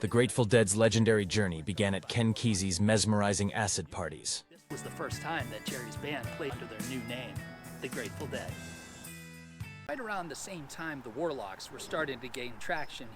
The Grateful Dead's legendary journey began at Ken Kesey's mesmerizing acid parties. This was the first time that Jerry's band played under their new name, the Grateful Dead. Right around the same time the Warlocks were starting to gain traction,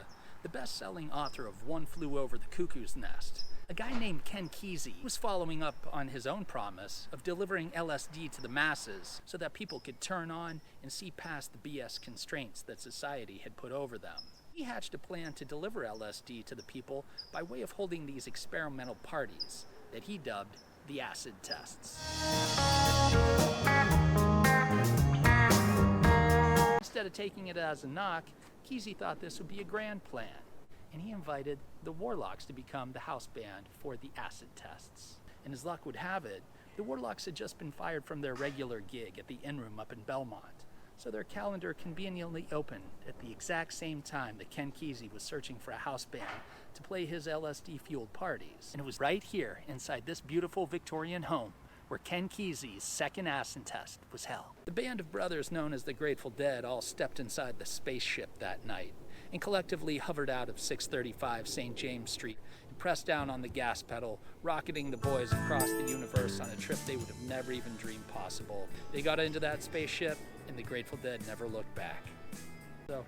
the best-selling author of One Flew Over the Cuckoo's Nest, a guy named Ken Kesey, was following up on his own promise of delivering LSD to the masses so that people could turn on and see past the BS constraints that society had put over them. He hatched a plan to deliver LSD to the people by way of holding these experimental parties that he dubbed the acid tests. Instead of taking it as a knock, Kesey thought this would be a grand plan, and he invited the Warlocks to become the house band for the acid tests. And as luck would have it, the Warlocks had just been fired from their regular gig at the Inn Room up in Belmont, so their calendar conveniently opened at the exact same time that Ken Kesey was searching for a house band to play his LSD-fueled parties. And it was right here, inside this beautiful Victorian home, where Ken Kesey's second acid test was held. The band of brothers known as the Grateful Dead all stepped inside the spaceship that night and collectively hovered out of 635 St. James Street and pressed down on the gas pedal, rocketing the boys across the universe on a trip they would have never even dreamed possible. They got into that spaceship, and the Grateful Dead never looked back. So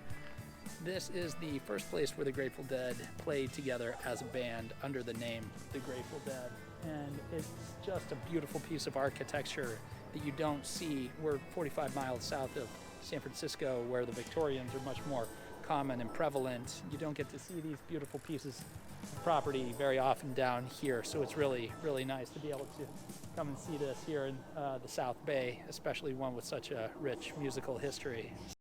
this is the first place where the Grateful Dead played together as a band under the name the Grateful Dead. And it's just a beautiful piece of architecture that you don't see. We're 45 miles south of San Francisco, where the Victorians are much more common and prevalent. You don't get to see these beautiful pieces of property very often down here, so it's really, really nice to be able to come and see this here in the South Bay, especially one with such a rich musical history.